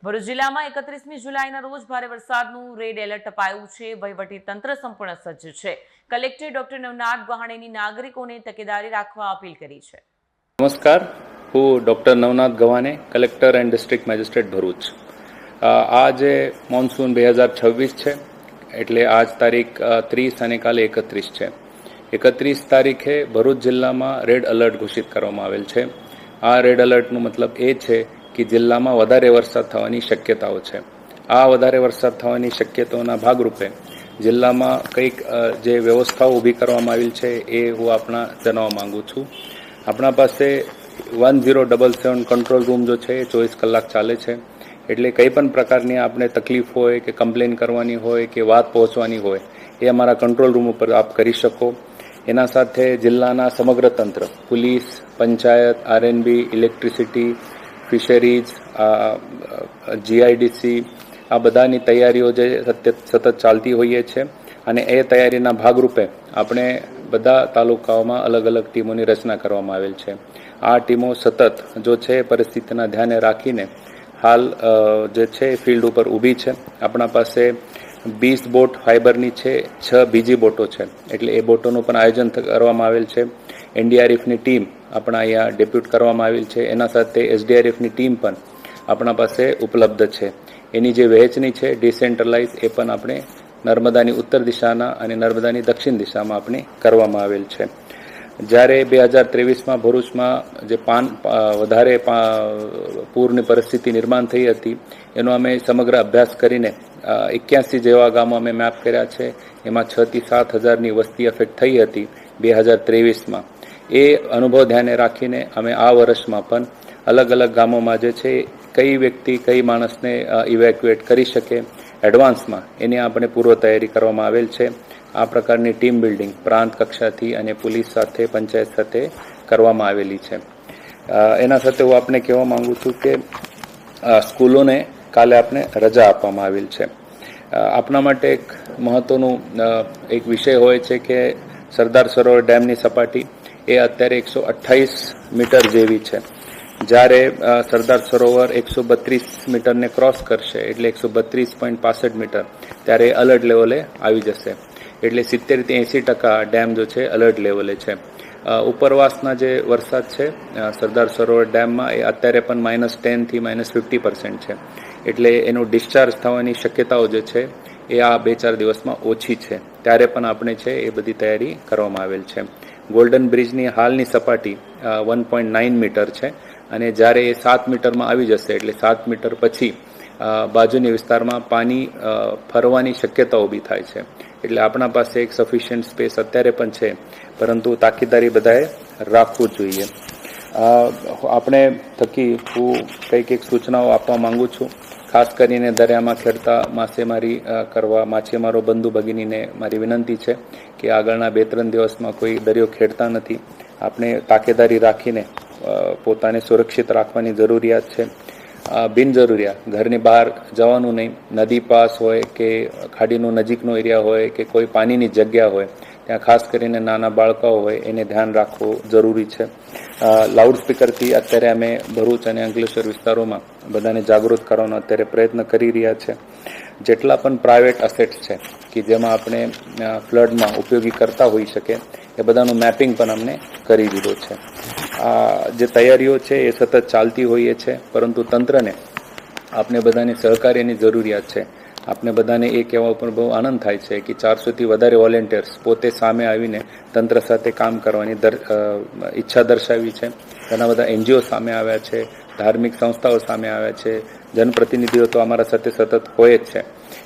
ભરૂચ જિલ્લામાં 31મી જુલાઈના રોજ ભારે વરસાદનું રેડ એલર્ટ અપાયું છે. વહીવટી તંત્ર સંપૂર્ણ સજ્જ છે. કલેક્ટર ડોક્ટર નવનાથ ગવાણેની નાગરિકોને તકેદારી રાખવા અપીલ કરી છે. નમસ્કાર, હું doctor Navnath Gavane, collector and district magistrate Bharuch. આજે મોન્સૂન 2026 છે, એટલે આજ તારીખ 30 અને કાલે 31 છે. 31 તારીખે ભરૂચ જિલ્લામાં રેડ એલર્ટ ઘોષિત કરવામાં આવેલ છે. આ રેડ એલર્ટનો મતલબ એ છે કે જિલ્લામાં વધારે વરસાદ થવાની શક્યતાઓ છે. આ વધારે વરસાદ થવાની શક્યતાઓના ભાગરૂપે જિલ્લામાં કંઈક જે વ્યવસ્થાઓ ઊભી કરવામાં આવેલ છે એ હું આપણા જણાવવા માંગુ છું. આપણા પાસે 1077 કંટ્રોલ રૂમ જો છે એ 24 કલાક ચાલે છે. એટલે કંઈ પણ પ્રકારની આપણે તકલીફ હોય કે કમ્પ્લેન કરવાની હોય કે વાત પહોંચવાની હોય એ અમારા કંટ્રોલ રૂમ ઉપર આપ કરી શકો. એના સાથે જિલ્લાના સમગ્ર તંત્ર, police, panchayat, RNB, electricity, fisheries, GIDC, આ બધાની તૈયારીઓ જે સતત ચાલતી હોઈએ છે. અને એ તૈયારીના ભાગરૂપે આપણે બધા તાલુકાઓમાં અલગ અલગ ટીમોની રચના કરવામાં આવેલ છે. આ ટીમો સતત જો છે પરિસ્થિતિના ધ્યાને રાખીને હાલ જે છે ફિલ્ડ ઉપર ઊભી છે. આપણા પાસે 20 બોટ ફાઇબરની છે, 6 બીજી બોટો છે. એટલે એ બોટોનું પણ આયોજન કરવામાં આવેલ છે. એનડીઆરએફની ટીમ આપણા અહીંયા ડેપ્યુટ કરવામાં આવેલ છે. એના સાથે એસડીઆરએફની ટીમ પણ આપણા પાસે ઉપલબ્ધ છે. એની જે વહેંચણી છે ડિસેન્ટ્રલાઇઝ એ પણ આપણે નર્મદાની ઉત્તર દિશાના અને નર્મદાની દક્ષિણ દિશામાં આપણે કરવામાં આવેલ છે. જ્યારે 2023માં ભરૂચમાં જે વધારે પૂરની પરિસ્થિતિ નિર્માણ થઈ હતી એનો અમે સમગ્ર અભ્યાસ કરીને 81 જેવા ગામો અમે મેપ કર્યા છે. એમાં 6 થી 7 હજારની વસ્તી અફેક્ટ થઈ હતી 2023માં. એ અનુભવ ધ્યાને રાખીને અમે આ વર્ષમાં પણ અલગ અલગ ગામોમાં જે છે કઈ વ્યક્તિ કઈ માણસને ઇવેક્યુએટ કરી શકે એડવાન્સમાં એની આપણે પૂર્વ તૈયારી કરવામાં આવેલ છે. આ પ્રકારની ટીમ બિલ્ડિંગ પ્રાંત કક્ષાથી અને પોલીસ સાથે પંચાયત સાથે કરવામાં આવેલી છે. એના સાથે હું આપને કહેવા માંગુ છું કે સ્કૂલોને કાલે આપણે રજા આપવામાં આવેલ છે. આપણા માટે એક મહત્વનું એક વિષય હોય છે કે સરદાર સરોવર ડેમની સપાટી એ અત્યારે 128 મીટર જેવી છે. જ્યારે સરદાર સરોવર 132 મીટરને ક્રોસ કરશે એટલે 132.65 મીટર ત્યારે અલર્ટ લેવલે આવી જશે. એટલે 70 થી 80% ડેમ જો છે અલર્ટ લેવલે છે. ઉપરવાસના જે વરસાદ છે સરદાર સરોવર ડેમમાં એ અત્યારે પણ -10 થી -50% છે. એટલે એનું ડિસ્ચાર્જ થવાની શક્યતાઓ જે છે એ આ 2-4 દિવસમાં ઓછી છે. ત્યારે પણ આપણે છે એ બધી તૈયારી કરવામાં આવેલ છે. ગોલ્ડન બ્રિજની હાલની સપાટી 1.9 મીટર છે અને જ્યારે એ 7 મીટરમાં આવી જશે એટલે 7 મીટર પછી બાજુની વિસ્તારમાં પાણી ફરવાની શક્યતા ઊભી થાય છે. એટલે આપણા પાસે એક સફિશિયન્ટ સ્પેસ અત્યારે પણ છે, પરંતુ તાકીદારી બધાએ રાખવું જોઈએ. આપણે થકી હું કંઈક સૂચનાઓ આપવા માંગુ છું. ખાસ કરીને દરિયામાં ખેડતા માછીમારી કરવા માછીમારો બંધુ ભગીનીને મારી વિનંતી છે કે આગળના 2-3 દિવસમાં કોઈ દરિયો ખેડતા નથી. આપણે તાકેદારી રાખીને પોતાને સુરક્ષિત રાખવાની જરૂરિયાત છે. બિનજરૂરિયાત ઘરની બહાર જવાનું નહીં. નદી પાસ હોય કે ખાડીનો નજીકનો એરિયા હોય કે કોઈ પાણીની જગ્યા હોય ત્યાં ખાસ કરીને નાના બાળકો હોય એને ધ્યાન રાખવું જરૂરી છે. લાઉડસ્પીકરથી અત્યારે અમે ભરૂચ અને અંકલેશ્વર વિસ્તારોમાં બધાને જાગૃત કરવાનો અત્યારે પ્રયત્ન કરી રહ્યા છે. જેટલા પણ પ્રાઇવેટ અસેટ્સ છે કે જેમાં આપણે ફ્લડમાં ઉપયોગી કરતા હોઈ શકે એ બધાનું મેપિંગ પણ અમને કરી દીધો છે. જે તૈયારીઓ છે એ સતત ચાલતી હોઈએ છે, પરંતુ તંત્રને આપણે બધાની સહકાર્યની જરૂરિયાત છે. આપણે બધાને એ કહેવા ઉપર બહુ આનંદ થાય છે કે 400થી વધારે વોલેન્ટિયર્સ પોતે સામે આવીને તંત્ર સાથે કામ કરવાની ઈચ્છા દર્શાવી છે. ઘણા બધા એનજીઓ સામે આવ્યા છે, ધાર્મિક સંસ્થાઓ સામે આવ્યા છે, જનપ્રતિનિધિઓ તો અમારા સાથે સતત હોય જ છે.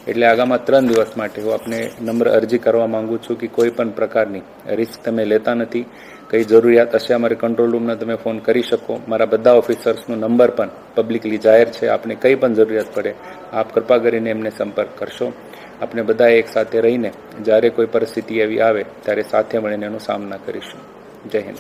એટલે આગામી 3 દિવસ માટે હું આપને નમ્ર અરજી કરવા માંગુ છું કે કોઈ પણ પ્રકારની રિસ્ક તમે લેતા નથી. કઈ જરૂરિયાત હશે અમારે કંટ્રોલ રૂમના તમે ફોન કરી શકો. મારા બધા ઓફિસર્સનો નંબર પણ પબ્લિકલી જાહેર છે. આપને કંઈ પણ જરૂરિયાત પડે આપ કૃપા કરીને એમને સંપર્ક કરશો. આપણે બધા એક સાથે રહીને જ્યારે કોઈ પરિસ્થિતિ એવી આવે ત્યારે સાથે મળીને એનો સામના કરીશું. જય હિન્દ.